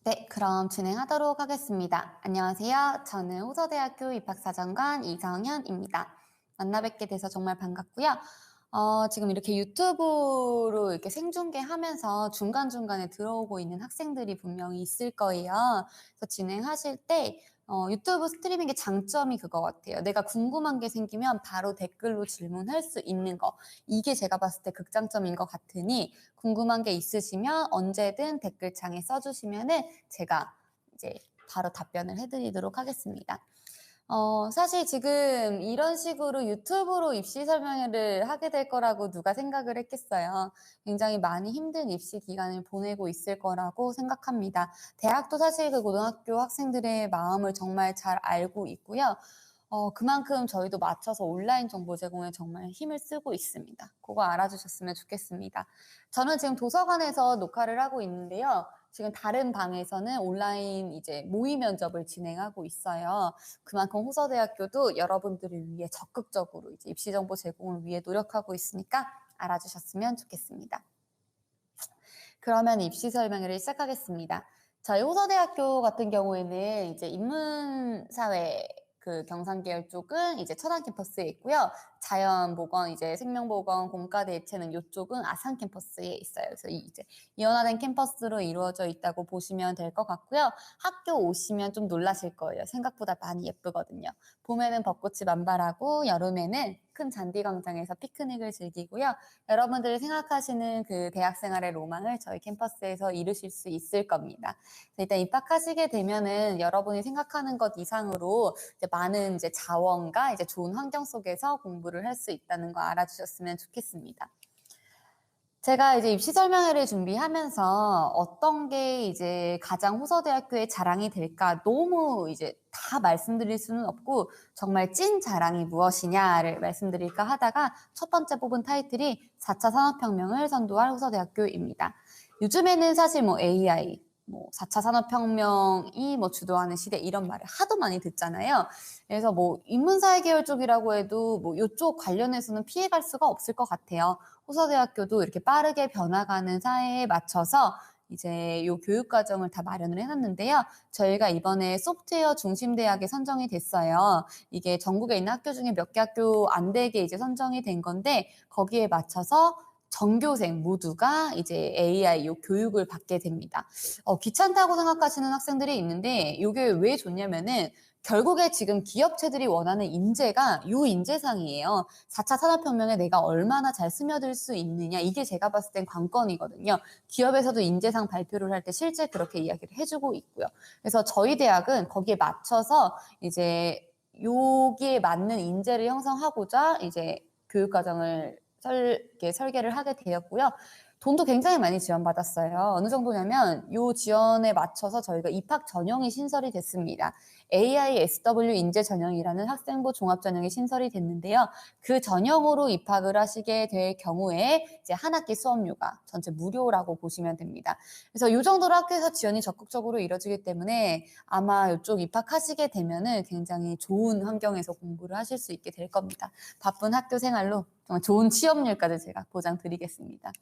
네, 그럼 진행하도록 하겠습니다. 안녕하세요. 저는 호서대학교 입학사정관 이성현입니다. 만나 뵙게 돼서 정말 반갑고요. 지금 이렇게 유튜브로 이렇게 생중계하면서 중간중간에 들어오고 있는 학생들이 분명히 있을 거예요. 그래서 진행하실 때 유튜브 스트리밍의 장점이 그거 같아요. 내가 궁금한 게 생기면 바로 댓글로 질문할 수 있는 거. 이게 제가 봤을 때 극장점인 것 같으니 궁금한 게 있으시면 언제든 댓글창에 써주시면은 제가 이제 바로 답변을 해드리도록 하겠습니다. 사실 지금 이런 식으로 유튜브로 입시 설명회를 하게 될 거라고 누가 생각을 했겠어요. 굉장히 많이 힘든 입시 기간을 보내고 있을 거라고 생각합니다. 대학도 사실 그 고등학교 학생들의 마음을 정말 잘 알고 있고요. 그만큼 저희도 맞춰서 온라인 정보 제공에 정말 힘을 쓰고 있습니다. 그거 알아주셨으면 좋겠습니다. 저는 지금 도서관에서 녹화를 하고 있는데요. 지금 다른 방에서는 온라인 이제 모의 면접을 진행하고 있어요. 그만큼 호서대학교도 여러분들을 위해 적극적으로 이제 입시 정보 제공을 위해 노력하고 있으니까 알아주셨으면 좋겠습니다. 그러면 입시 설명회를 시작하겠습니다. 저희 호서대학교 같은 경우에는 이제 인문사회 그 경상계열 쪽은 이제 천안 캠퍼스에 있고요. 자연보건, 이제 생명보건, 공과대체는 이쪽은 아산 캠퍼스에 있어요. 그래서 이제 이원화된 캠퍼스로 이루어져 있다고 보시면 될 것 같고요. 학교 오시면 좀 놀라실 거예요. 생각보다 많이 예쁘거든요. 봄에는 벚꽃이 만발하고 여름에는 큰 잔디광장에서 피크닉을 즐기고요. 여러분들이 생각하시는 그 대학생활의 로망을 저희 캠퍼스에서 이루실 수 있을 겁니다. 일단 입학하시게 되면은 여러분이 생각하는 것 이상으로 이제 많은 이제 자원과 이제 좋은 환경 속에서 공부를 할 수 있다는 거 알아주셨으면 좋겠습니다. 제가 이제 입시 설명회를 준비하면서 어떤 게 이제 가장 호서대학교의 자랑이 될까 너무 이제 다 말씀드릴 수는 없고 정말 찐 자랑이 무엇이냐를 말씀드릴까 하다가 첫 번째 뽑은 타이틀이 4차 산업혁명을 선도할 호서대학교입니다. 요즘에는 사실 뭐 AI, 뭐 4차 산업혁명이 뭐 주도하는 시대 이런 말을 하도 많이 듣잖아요. 그래서 뭐 인문사회 계열 쪽이라고 해도 뭐 이쪽 관련해서는 피해갈 수가 없을 것 같아요. 호서대학교도 이렇게 빠르게 변화가는 사회에 맞춰서 이제 요 교육 과정을 다 마련을 해놨는데요. 저희가 이번에 소프트웨어 중심 대학에 선정이 됐어요. 이게 전국에 있는 학교 중에 몇 개 학교 안 되게 이제 선정이 된 건데 거기에 맞춰서 전교생 모두가 이제 AI 요 교육을 받게 됩니다. 귀찮다고 생각하시는 학생들이 있는데 이게 왜 좋냐면은 결국에 지금 기업체들이 원하는 인재가 요 인재상이에요. 4차 산업혁명에 내가 얼마나 잘 스며들 수 있느냐 이게 제가 봤을 땐 관건이거든요. 기업에서도 인재상 발표를 할 때 실제 그렇게 이야기를 해주고 있고요. 그래서 저희 대학은 거기에 맞춰서 이제 여기에 맞는 인재를 형성하고자 이제 교육과정을 설계를 하게 되었고요. 돈도 굉장히 많이 지원받았어요. 어느 정도냐면 이 지원에 맞춰서 저희가 입학 전형이 신설이 됐습니다. AISW 인재 전형이라는 학생부 종합 전형이 신설이 됐는데요. 그 전형으로 입학을 하시게 될 경우에 이제 한 학기 수업료가 전체 무료라고 보시면 됩니다. 그래서 이 정도로 학교에서 지원이 적극적으로 이루어지기 때문에 아마 이쪽 입학하시게 되면은 굉장히 좋은 환경에서 공부를 하실 수 있게 될 겁니다. 바쁜 학교 생활로 정말 좋은 취업률까지 제가 보장드리겠습니다.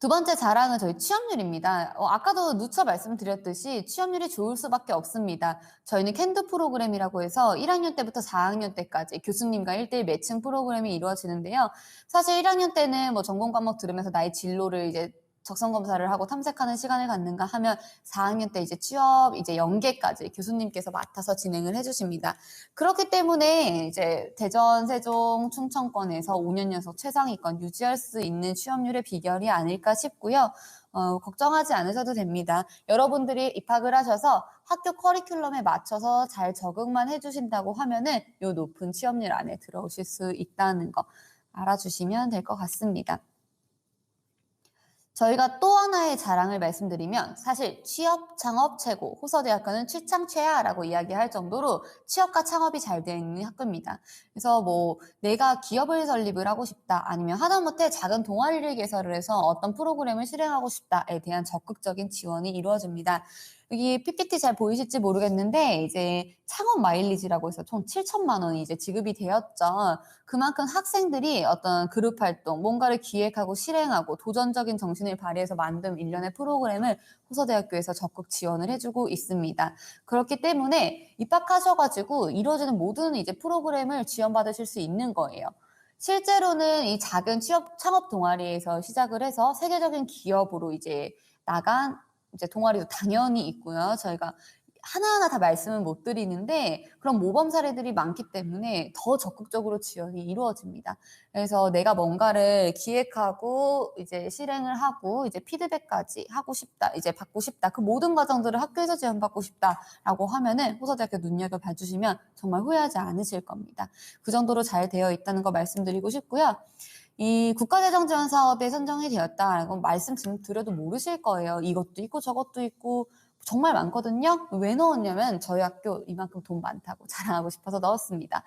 두 번째 자랑은 저희 취업률입니다. 아까도 누차 말씀드렸듯이 취업률이 좋을 수밖에 없습니다. 저희는 캔드 프로그램이라고 해서 1학년 때부터 4학년 때까지 교수님과 1대1 매칭 프로그램이 이루어지는데요. 사실 1학년 때는 뭐 전공 과목 들으면서 나의 진로를 이제 적성 검사를 하고 탐색하는 시간을 갖는가 하면 4학년 때 이제 취업 이제 연계까지 교수님께서 맡아서 진행을 해주십니다. 그렇기 때문에 이제 대전, 세종, 충청권에서 5년 연속 최상위권 유지할 수 있는 취업률의 비결이 아닐까 싶고요. 걱정하지 않으셔도 됩니다. 여러분들이 입학을 하셔서 학교 커리큘럼에 맞춰서 잘 적응만 해주신다고 하면은 요 높은 취업률 안에 들어오실 수 있다는 거 알아주시면 될 것 같습니다. 저희가 또 하나의 자랑을 말씀드리면 사실 취업, 창업 최고, 호서대학교는 취창최하라고 이야기할 정도로 취업과 창업이 잘 되어 있는 학교입니다. 그래서 뭐 내가 기업을 설립을 하고 싶다 아니면 하다못해 작은 동아리를 개설을 해서 어떤 프로그램을 실행하고 싶다에 대한 적극적인 지원이 이루어집니다. 여기 PPT 잘 보이실지 모르겠는데 이제 창업 마일리지라고 해서 총 7천만 원이 이제 지급이 되었죠. 그만큼 학생들이 어떤 그룹 활동, 뭔가를 기획하고 실행하고 도전적인 정신을 발휘해서 만든 일련의 프로그램을 호서대학교에서 적극 지원을 해주고 있습니다. 그렇기 때문에 입학하셔가지고 이루어지는 모든 이제 프로그램을 지원받으실 수 있는 거예요. 실제로는 이 작은 창업 동아리에서 시작을 해서 세계적인 기업으로 이제 나간 이제 동아리도 당연히 있고요. 저희가 하나하나 다 말씀은 못 드리는데 그런 모범 사례들이 많기 때문에 더 적극적으로 지원이 이루어집니다. 그래서 내가 뭔가를 기획하고 이제 실행을 하고 이제 피드백까지 하고 싶다, 이제 받고 싶다. 그 모든 과정들을 학교에서 지원받고 싶다라고 하면은 호서대학교 눈여겨봐 주시면 정말 후회하지 않으실 겁니다. 그 정도로 잘 되어 있다는 거 말씀드리고 싶고요. 이 국가재정 지원 사업에 선정이 되었다라고 말씀 드려도 모르실 거예요. 이것도 있고 저것도 있고 정말 많거든요. 왜 넣었냐면 저희 학교 이만큼 돈 많다고 자랑하고 싶어서 넣었습니다.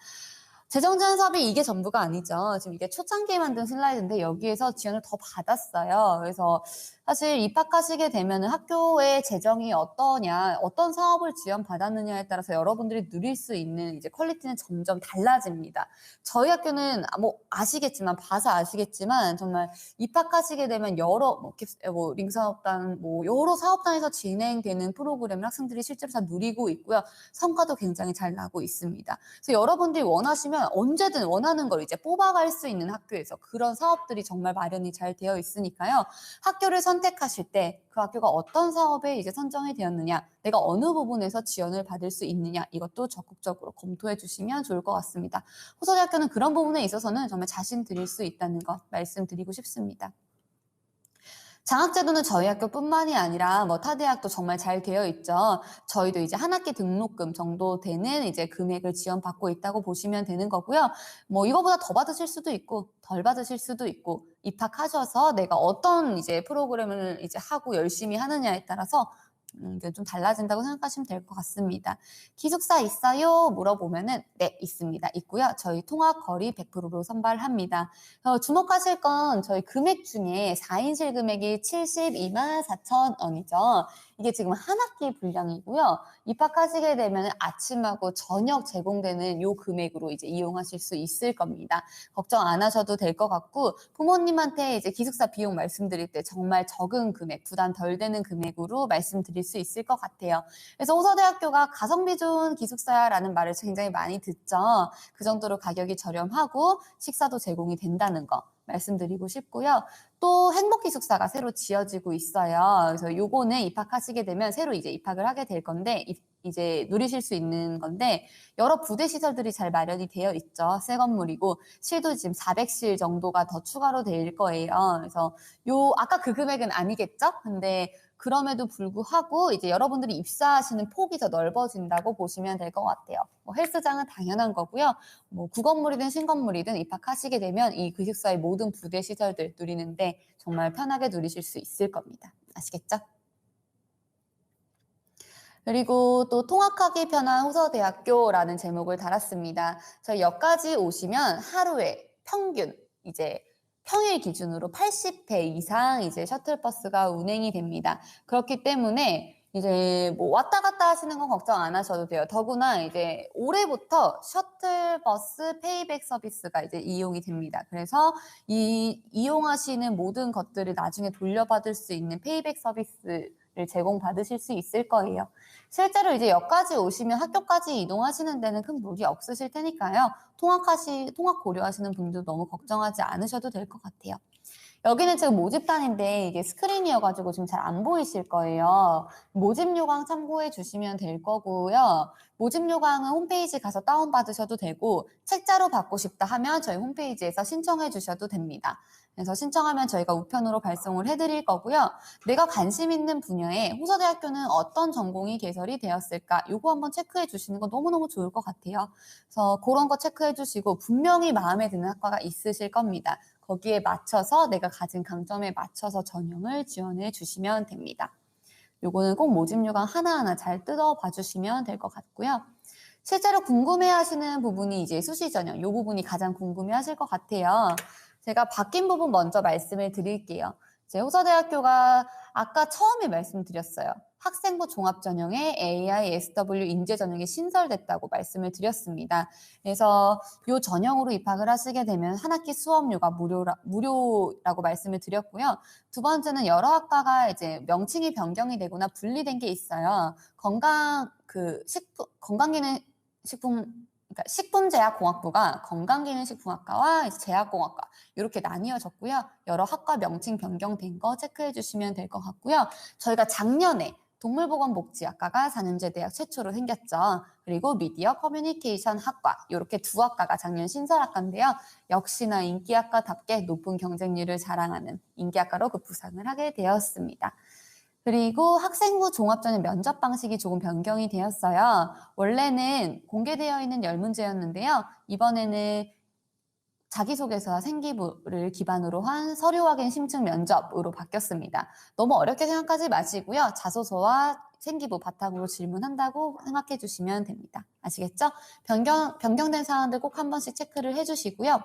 재정지원 사업이 이게 전부가 아니죠. 지금 이게 초창기에 만든 슬라이드인데 여기에서 지원을 더 받았어요. 그래서 사실 입학하시게 되면 학교의 재정이 어떠냐, 어떤 사업을 지원받았느냐에 따라서 여러분들이 누릴 수 있는 이제 퀄리티는 점점 달라집니다. 저희 학교는 뭐 아시겠지만, 봐서 아시겠지만 정말 입학하시게 되면 여러 링사업단, 여러 사업단에서 진행되는 프로그램을 학생들이 실제로 다 누리고 있고요. 성과도 굉장히 잘 나고 있습니다. 그래서 여러분들이 원하시면 언제든 원하는 걸 이제 뽑아갈 수 있는 학교에서 그런 사업들이 정말 마련이 잘 되어 있으니까요. 학교를 선택하실 때 그 학교가 어떤 사업에 이제 선정이 되었느냐, 내가 어느 부분에서 지원을 받을 수 있느냐, 이것도 적극적으로 검토해 주시면 좋을 것 같습니다. 호서대학교는 그런 부분에 있어서는 정말 자신 드릴 수 있다는 것 말씀드리고 싶습니다. 장학제도는 저희 학교뿐만이 아니라 타 대학도 정말 잘 되어 있죠. 저희도 이제 한 학기 등록금 정도 되는 이제 금액을 지원받고 있다고 보시면 되는 거고요. 이거보다 더 받으실 수도 있고 덜 받으실 수도 있고 입학하셔서 내가 어떤 이제 프로그램을 이제 하고 열심히 하느냐에 따라서 이게 좀 달라진다고 생각하시면 될 것 같습니다. 기숙사 있어요? 물어보면은 네, 있습니다. 있고요. 저희 통학 거리 100%로 선발합니다. 주목하실 건 저희 금액 중에 4인실 금액이 72만 4천 원이죠. 이게 지금 한 학기 분량이고요. 입학하시게 되면 아침하고 저녁 제공되는 요 금액으로 이제 이용하실 수 있을 겁니다. 걱정 안 하셔도 될 것 같고 부모님한테 이제 기숙사 비용 말씀드릴 때 정말 적은 금액, 부담 덜 되는 금액으로 말씀드릴 수 있을 것 같아요. 그래서 호서대학교가 가성비 좋은 기숙사라는 말을 굉장히 많이 듣죠. 그 정도로 가격이 저렴하고 식사도 제공이 된다는 거 말씀드리고 싶고요. 또 행복기숙사가 새로 지어지고 있어요. 그래서 요거는 입학하시게 되면 새로 이제 입학을 하게 될 건데 이제 누리실 수 있는 건데 여러 부대 시설들이 잘 마련이 되어 있죠. 새 건물이고 실도 지금 400실 정도가 더 추가로 될 거예요. 그래서 아까 그 금액은 아니겠죠? 근데 그럼에도 불구하고 이제 여러분들이 입사하시는 폭이 더 넓어진다고 보시면 될 것 같아요. 헬스장은 당연한 거고요. 구건물이든 신건물이든 입학하시게 되면 이 기숙사의 모든 부대 시설들 누리는데 정말 편하게 누리실 수 있을 겁니다. 아시겠죠? 그리고 또 통학하기 편한 호서대학교라는 제목을 달았습니다. 저희 역까지 오시면 하루에 평균 이제 평일 기준으로 80회 이상 이제 셔틀버스가 운행이 됩니다. 그렇기 때문에 이제 왔다 갔다 하시는 건 걱정 안 하셔도 돼요. 더구나 이제 올해부터 셔틀버스 페이백 서비스가 이제 이용이 됩니다. 그래서 이용하시는 모든 것들을 나중에 돌려받을 수 있는 페이백 서비스를 제공받으실 수 있을 거예요. 실제로 이제 역까지 오시면 학교까지 이동하시는 데는 큰 무리 없으실 테니까요. 통학 고려하시는 분들 너무 걱정하지 않으셔도 될 것 같아요. 여기는 지금 모집단인데 이게 스크린이어가지고 지금 잘 안 보이실 거예요. 모집 요강 참고해 주시면 될 거고요. 모집 요강은 홈페이지 가서 다운받으셔도 되고 책자로 받고 싶다 하면 저희 홈페이지에서 신청해 주셔도 됩니다. 그래서 신청하면 저희가 우편으로 발송을 해드릴 거고요. 내가 관심 있는 분야에 호서대학교는 어떤 전공이 개설이 되었을까? 요거 한번 체크해 주시는 거 너무너무 좋을 것 같아요. 그래서 그런 거 체크해 주시고 분명히 마음에 드는 학과가 있으실 겁니다. 거기에 맞춰서 내가 가진 강점에 맞춰서 전형을 지원해 주시면 됩니다. 요거는 꼭 모집 요강 하나하나 잘 뜯어봐 주시면 될 것 같고요. 실제로 궁금해하시는 부분이 이제 수시 전형, 이 부분이 가장 궁금해하실 것 같아요. 제가 바뀐 부분 먼저 말씀을 드릴게요. 이제 호서대학교가 아까 처음에 말씀드렸어요. 학생부 종합전형에 AI, SW 인재 전형이 신설됐다고 말씀을 드렸습니다. 그래서 이 전형으로 입학을 하시게 되면 한 학기 수업료가 무료라고 말씀을 드렸고요. 두 번째는 여러 학과가 이제 명칭이 변경이 되거나 분리된 게 있어요. 그러니까 식품제약공학부가 건강기능식품학과와 제약공학과 이렇게 나뉘어졌고요. 여러 학과 명칭 변경된 거 체크해 주시면 될 것 같고요. 저희가 작년에 동물보건복지학과가 4년제 대학 최초로 생겼죠. 그리고 미디어 커뮤니케이션 학과 이렇게 두 학과가 작년 신설학과인데요. 역시나 인기학과답게 높은 경쟁률을 자랑하는 인기학과로 급부상을 하게 되었습니다. 그리고 학생부 종합전형 면접 방식이 조금 변경이 되었어요. 원래는 공개되어 있는 10문제였는데요. 이번에는 자기소개서와 생기부를 기반으로 한 서류 확인 심층 면접으로 바뀌었습니다. 너무 어렵게 생각하지 마시고요. 자소서와 생기부 바탕으로 질문한다고 생각해 주시면 됩니다. 아시겠죠? 변경된 사항들 꼭 한 번씩 체크를 해 주시고요.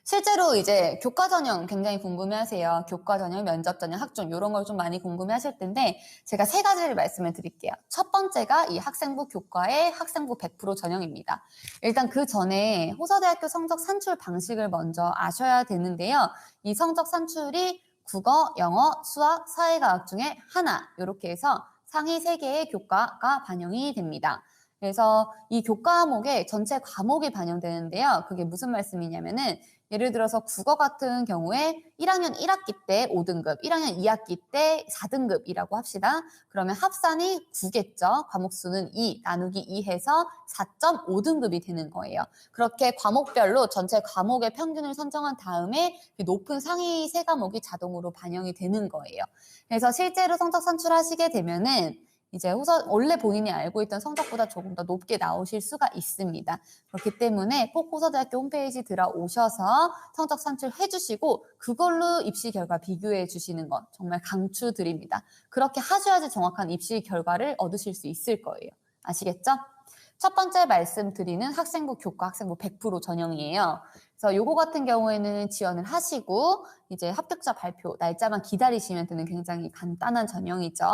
실제로 이제 교과 전형 굉장히 궁금해하세요. 교과 전형, 면접 전형, 학종 이런 걸 좀 많이 궁금해하실 텐데 제가 세 가지를 말씀을 드릴게요. 첫 번째가 이 학생부 교과의 학생부 100% 전형입니다. 일단 그 전에 호서대학교 성적 산출 방식을 먼저 아셔야 되는데요. 이 성적 산출이 국어, 영어, 수학, 사회과학 중에 하나 이렇게 해서 상위 3개의 교과가 반영이 됩니다. 그래서 이 교과목에 전체 과목이 반영되는데요. 그게 무슨 말씀이냐면은 예를 들어서 국어 같은 경우에 1학년 1학기 때 5등급, 1학년 2학기 때 4등급이라고 합시다. 그러면 합산이 9겠죠. 과목 수는 2, 나누기 2 해서 4.5등급이 되는 거예요. 그렇게 과목별로 전체 과목의 평균을 선정한 다음에 높은 상위 3과목이 자동으로 반영이 되는 거예요. 그래서 실제로 성적 산출하시게 되면은 이제 원래 본인이 알고 있던 성적보다 조금 더 높게 나오실 수가 있습니다. 그렇기 때문에 꼭 호서대학교 홈페이지 들어오셔서 성적 산출해 주시고 그걸로 입시 결과 비교해 주시는 것 정말 강추드립니다. 그렇게 하셔야지 정확한 입시 결과를 얻으실 수 있을 거예요. 아시겠죠? 첫 번째 말씀드리는 학생부 교과 학생부 100% 전형이에요. 그래서 요거 같은 경우에는 지원을 하시고 이제 합격자 발표 날짜만 기다리시면 되는 굉장히 간단한 전형이죠.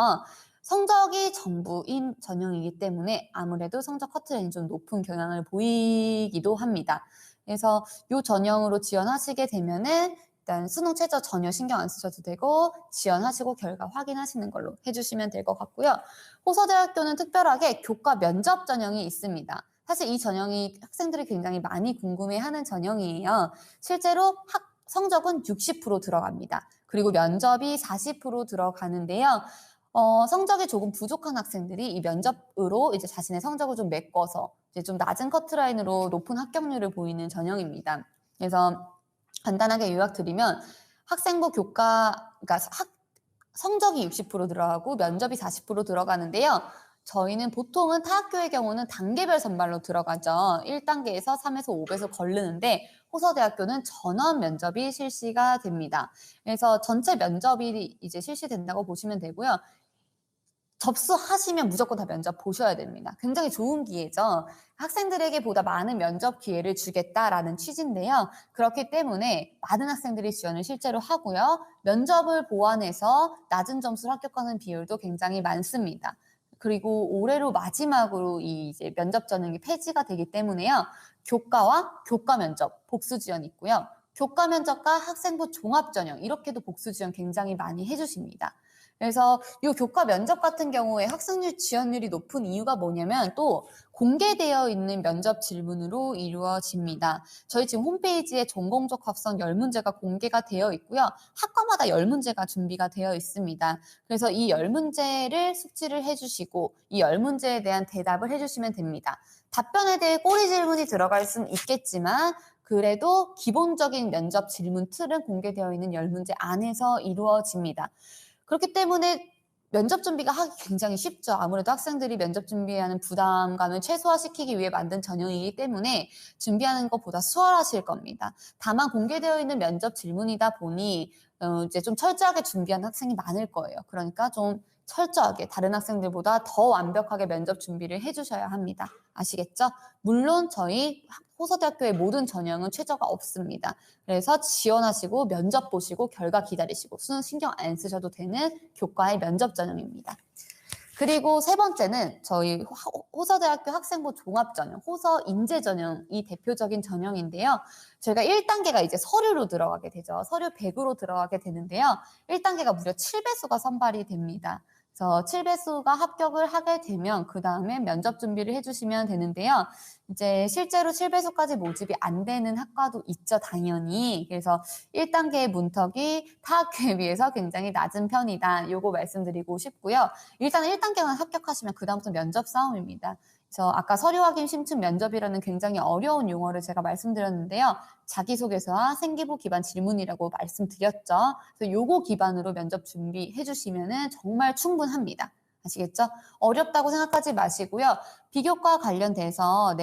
성적이 전부인 전형이기 때문에 아무래도 성적 커트라인이 좀 높은 경향을 보이기도 합니다. 그래서 이 전형으로 지원하시게 되면은 일단 수능 최저 전혀 신경 안 쓰셔도 되고 지원하시고 결과 확인하시는 걸로 해주시면 될 것 같고요. 호서대학교는 특별하게 교과 면접 전형이 있습니다. 사실 이 전형이 학생들이 굉장히 많이 궁금해하는 전형이에요. 실제로 성적은 60% 들어갑니다. 그리고 면접이 40% 들어가는데요. 성적이 조금 부족한 학생들이 이 면접으로 이제 자신의 성적을 좀 메꿔서 이제 좀 낮은 커트라인으로 높은 합격률을 보이는 전형입니다. 그래서 간단하게 요약드리면 학생부 교과, 그러니까 성적이 60% 들어가고 면접이 40% 들어가는데요. 저희는 보통은 타 학교의 경우는 단계별 선발로 들어가죠. 1단계에서 3에서 5배속 걸르는데 호서대학교는 전원 면접이 실시가 됩니다. 그래서 전체 면접이 이제 실시된다고 보시면 되고요. 접수하시면 무조건 다 면접 보셔야 됩니다. 굉장히 좋은 기회죠. 학생들에게 보다 많은 면접 기회를 주겠다라는 취지인데요. 그렇기 때문에 많은 학생들이 지원을 실제로 하고요. 면접을 보완해서 낮은 점수로 합격하는 비율도 굉장히 많습니다. 그리고 올해로 마지막으로 이 이제 면접 전형이 폐지가 되기 때문에요. 교과와 교과 면접 복수 지원이 있고요. 교과 면접과 학생부 종합 전형 이렇게도 복수 지원 굉장히 많이 해주십니다. 그래서 이 교과 면접 같은 경우에 학생률 지원율이 높은 이유가 뭐냐면 또 공개되어 있는 면접 질문으로 이루어집니다. 저희 지금 홈페이지에 전공적 합성 10문제가 공개가 되어 있고요. 학과마다 10문제가 준비가 되어 있습니다. 그래서 이 10문제를 숙지를 해주시고 이 10문제에 대한 대답을 해주시면 됩니다. 답변에 대해 꼬리 질문이 들어갈 수는 있겠지만 그래도 기본적인 면접 질문 틀은 공개되어 있는 10문제 안에서 이루어집니다. 그렇기 때문에 면접 준비가 하기 굉장히 쉽죠. 아무래도 학생들이 면접 준비하는 부담감을 최소화시키기 위해 만든 전형이기 때문에 준비하는 것보다 수월하실 겁니다. 다만 공개되어 있는 면접 질문이다 보니 이제 좀 철저하게 준비한 학생이 많을 거예요. 그러니까 좀 철저하게 다른 학생들보다 더 완벽하게 면접 준비를 해주셔야 합니다. 아시겠죠? 물론 저희 호서대학교의 모든 전형은 최저가 없습니다. 그래서 지원하시고 면접 보시고 결과 기다리시고 수능 신경 안 쓰셔도 되는 교과의 면접 전형입니다. 그리고 세 번째는 저희 호서대학교 학생부 종합전형, 호서인재전형이 대표적인 전형인데요. 저희가 1단계가 이제 서류로 들어가게 되죠. 서류 100으로 들어가게 되는데요. 1단계가 무려 7배수가 선발이 됩니다. 그래서 7배수가 합격을 하게 되면 그 다음에 면접 준비를 해주시면 되는데요. 이제 실제로 7배수까지 모집이 안 되는 학과도 있죠, 당연히. 그래서 1단계의 문턱이 타 학교에 비해서 굉장히 낮은 편이다. 요거 말씀드리고 싶고요. 일단은 1단계만 합격하시면 그 다음부터 면접 싸움입니다. 그래서 아까 서류 확인 심층 면접이라는 굉장히 어려운 용어를 제가 말씀드렸는데요. 자기소개서와 생기부 기반 질문이라고 말씀드렸죠. 그래서 요거 기반으로 면접 준비해 주시면은 정말 충분합니다. 아시겠죠? 어렵다고 생각하지 마시고요. 비교과 관련돼서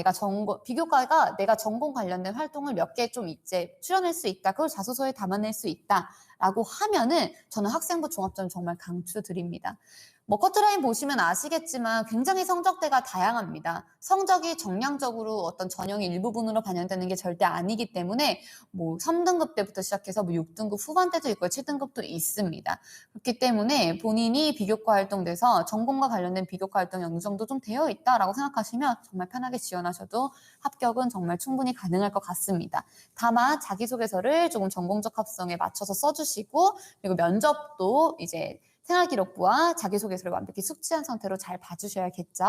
비교과가 내가 전공 관련된 활동을 몇 개 좀 이제 출연할 수 있다. 그걸 자소서에 담아낼 수 있다. 라고 하면은 저는 학생부 종합전 정말 강추드립니다. 뭐 커트라인 보시면 아시겠지만 굉장히 성적대가 다양합니다. 성적이 정량적으로 어떤 전형의 일부분으로 반영되는 게 절대 아니기 때문에 뭐 3등급 때부터 시작해서 뭐 6등급 후반대도 있고 7등급도 있습니다. 그렇기 때문에 본인이 비교과 활동돼서 전공과 관련된 비교과 활동이 어느 정도 좀 되어 있다라고 생각하시면 정말 편하게 지원하셔도 합격은 정말 충분히 가능할 것 같습니다. 다만 자기소개서를 조금 전공적 합성에 맞춰서 써주시고 그리고 면접도 이제 생활기록부와 자기소개서를 완벽히 숙지한 상태로 잘 봐주셔야겠죠.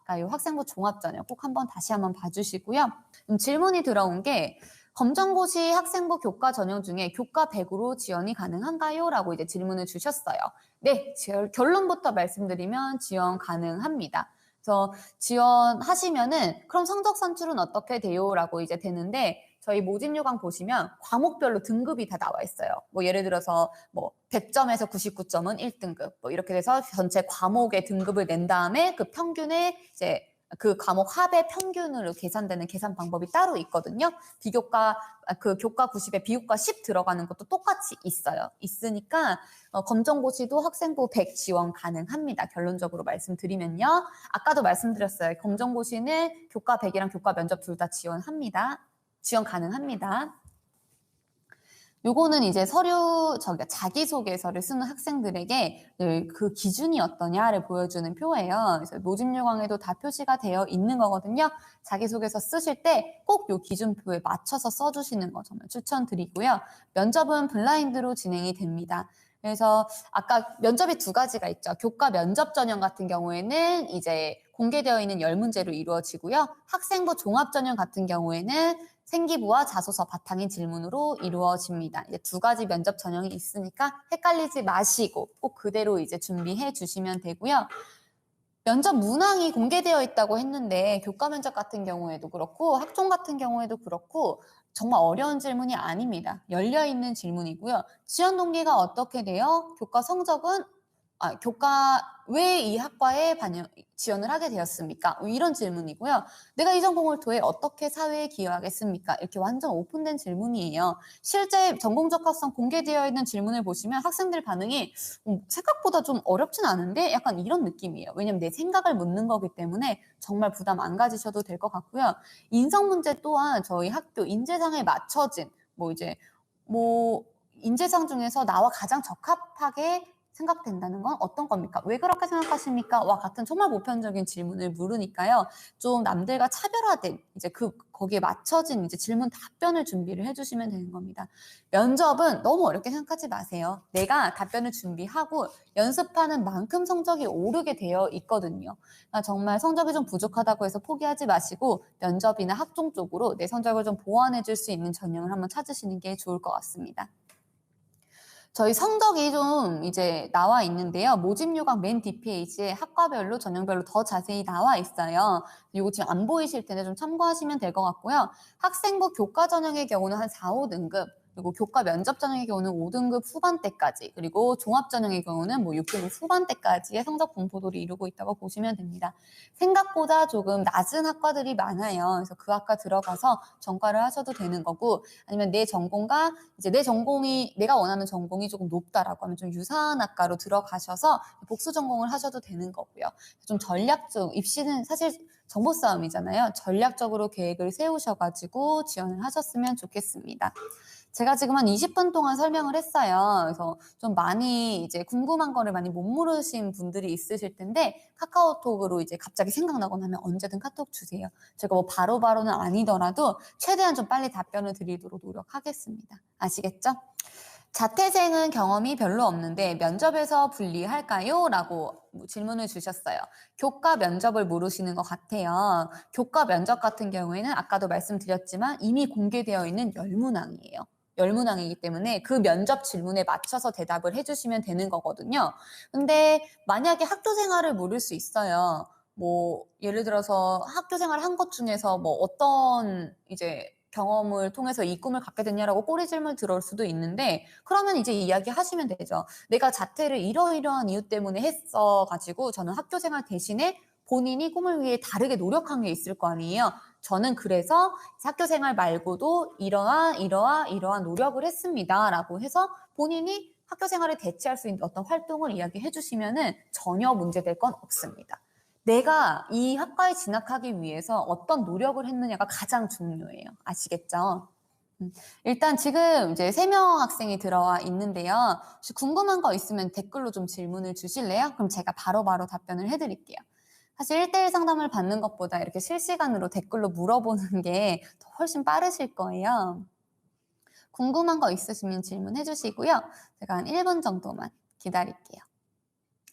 그러니까 이 학생부 종합전형 꼭 다시 한번 봐주시고요. 질문이 들어온 게 검정고시 학생부 교과 전형 중에 교과 100으로 지원이 가능한가요? 라고 이제 질문을 주셨어요. 네, 결론부터 말씀드리면 지원 가능합니다. 그래서 지원하시면은 그럼 성적 산출은 어떻게 돼요? 라고 이제 되는데 저희 모집 요강 보시면 과목별로 등급이 다 나와 있어요. 뭐 예를 들어서 뭐 100점에서 99점은 1등급 뭐 이렇게 돼서 전체 과목의 등급을 낸 다음에 그 평균에 이제 그 과목 합의 평균으로 계산되는 계산 방법이 따로 있거든요. 그 교과 90에 비교과 10 들어가는 것도 똑같이 있으니까 검정고시도 학생부 100 지원 가능합니다. 결론적으로 말씀드리면요. 아까도 말씀드렸어요. 검정고시는 교과 100이랑 교과 면접 둘 다 지원 가능합니다. 요거는 이제 자기소개서를 쓰는 학생들에게 그 기준이 어떠냐를 보여주는 표예요. 그래서 모집 요강에도 다 표시가 되어 있는 거거든요. 자기소개서 쓰실 때 꼭 요 기준표에 맞춰서 써주시는 거 정말 추천드리고요. 면접은 블라인드로 진행이 됩니다. 그래서 아까 면접이 두 가지가 있죠. 교과 면접 전형 같은 경우에는 이제 공개되어 있는 10문제로 이루어지고요. 학생부 종합 전형 같은 경우에는 생기부와 자소서 바탕인 질문으로 이루어집니다. 이제 두 가지 면접 전형이 있으니까 헷갈리지 마시고 꼭 그대로 이제 준비해 주시면 되고요. 면접 문항이 공개되어 있다고 했는데 교과 면접 같은 경우에도 그렇고 학종 같은 경우에도 그렇고 정말 어려운 질문이 아닙니다. 열려있는 질문이고요. 지원 동기가 어떻게 돼요? 교과 성적은 왜 이 학과에 지원을 하게 되었습니까? 이런 질문이고요. 내가 이 전공을 통해 어떻게 사회에 기여하겠습니까? 이렇게 완전 오픈된 질문이에요. 실제 전공적 합성 공개되어 있는 질문을 보시면 학생들 반응이 생각보다 좀 어렵진 않은데 약간 이런 느낌이에요. 왜냐면 내 생각을 묻는 거기 때문에 정말 부담 안 가지셔도 될 것 같고요. 인성 문제 또한 저희 학교 인재상에 맞춰진 인재상 중에서 나와 가장 적합하게 생각된다는 건 어떤 겁니까? 왜 그렇게 생각하십니까? 와 같은 정말 보편적인 질문을 물으니까요. 좀 남들과 차별화된 이제 거기에 맞춰진 이제 질문 답변을 준비를 해주시면 되는 겁니다. 면접은 너무 어렵게 생각하지 마세요. 내가 답변을 준비하고 연습하는 만큼 성적이 오르게 되어 있거든요. 그러니까 정말 성적이 좀 부족하다고 해서 포기하지 마시고 면접이나 학종 쪽으로 내 성적을 좀 보완해 줄 수 있는 전형을 한번 찾으시는 게 좋을 것 같습니다. 저희 성적이 좀 이제 나와 있는데요. 모집 요강 맨 뒷페이지에 학과별로 전형별로 더 자세히 나와 있어요. 이거 지금 안 보이실 텐데 좀 참고하시면 될 것 같고요. 학생부 교과 전형의 경우는 한 4, 5등급, 그리고 교과 면접 전형의 경우는 5등급 후반대까지, 그리고 종합 전형의 경우는 뭐 6등급 후반대까지의 성적 분포도를 이루고 있다고 보시면 됩니다. 생각보다 조금 낮은 학과들이 많아요. 그래서 그 학과 들어가서 전과를 하셔도 되는 거고, 아니면 내 전공과 이제 내 전공이 내가 원하는 전공이 조금 높다라고 하면 좀 유사한 학과로 들어가셔서 복수 전공을 하셔도 되는 거고요. 좀 전략적 입시는 사실 정보 싸움이잖아요. 전략적으로 계획을 세우셔가지고 지원을 하셨으면 좋겠습니다. 제가 지금 한 20분 동안 설명을 했어요. 그래서 좀 많이 이제 궁금한 거를 많이 못 물으신 분들이 있으실 텐데, 카카오톡으로 이제 갑자기 생각나거나 하면 언제든 카톡 주세요. 제가 뭐 바로바로는 아니더라도 최대한 좀 빨리 답변을 드리도록 노력하겠습니다. 아시겠죠? 자퇴생은 경험이 별로 없는데 면접에서 불리할까요? 라고 질문을 주셨어요. 교과 면접을 물으시는 것 같아요. 교과 면접 같은 경우에는 아까도 말씀드렸지만 이미 공개되어 있는 열문항이에요. 열문항이기 때문에 그 면접 질문에 맞춰서 대답을 해주시면 되는 거거든요. 근데 만약에 학교 생활을 물을 수 있어요. 뭐 예를 들어서 학교 생활을 한 것 중에서 뭐 어떤 이제 경험을 통해서 이 꿈을 갖게 됐냐라고 꼬리 질문 들어올 수도 있는데, 그러면 이제 이야기 하시면 되죠. 내가 자퇴를 이러이러한 이유 때문에 했어가지고 저는 학교 생활 대신에 본인이 꿈을 위해 다르게 노력한 게 있을 거 아니에요. 저는 그래서 학교 생활 말고도 이러한 노력을 했습니다. 라고 해서 본인이 학교 생활에 대체할 수 있는 어떤 활동을 이야기해 주시면은 전혀 문제될 건 없습니다. 내가 이 학과에 진학하기 위해서 어떤 노력을 했느냐가 가장 중요해요. 아시겠죠? 일단 지금 이제 3명 학생이 들어와 있는데요. 혹시 궁금한 거 있으면 댓글로 좀 질문을 주실래요? 그럼 제가 바로바로 답변을 해드릴게요. 사실 1대1 상담을 받는 것보다 이렇게 실시간으로 댓글로 물어보는 게 더 훨씬 빠르실 거예요. 궁금한 거 있으시면 질문해 주시고요. 제가 한 1분 정도만 기다릴게요.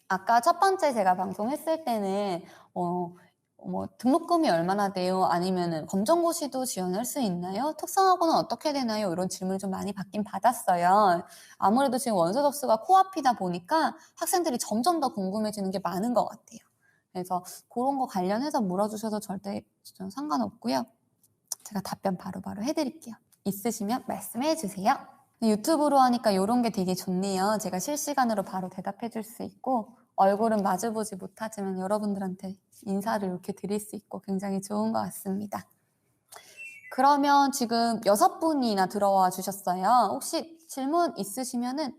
아까 첫 번째 제가 방송했을 때는 뭐 등록금이 얼마나 돼요? 아니면은 검정고시도 지원할 수 있나요? 특성화고는 어떻게 되나요? 이런 질문을 좀 많이 받긴 받았어요. 아무래도 지금 원서 접수가 코앞이다 보니까 학생들이 점점 더 궁금해지는 게 많은 것 같아요. 그래서 그런 거 관련해서 물어주셔도 절대 상관없고요. 제가 답변 바로바로 해드릴게요. 있으시면 말씀해 주세요. 유튜브로 하니까 이런 게 되게 좋네요. 제가 실시간으로 바로 대답해 줄 수 있고, 얼굴은 마주보지 못하지만 여러분들한테 인사를 이렇게 드릴 수 있고 굉장히 좋은 것 같습니다. 그러면 지금 6분이나 들어와 주셨어요. 혹시 질문 있으시면은,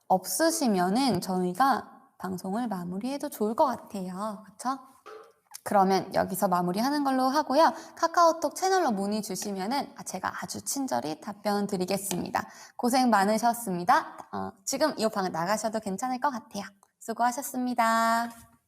없으시면은 저희가 방송을 마무리해도 좋을 것 같아요. 그렇죠? 그러면 여기서 마무리하는 걸로 하고요. 카카오톡 채널로 문의 주시면은 제가 아주 친절히 답변 드리겠습니다. 고생 많으셨습니다. 지금 이 방 나가셔도 괜찮을 것 같아요. 수고하셨습니다.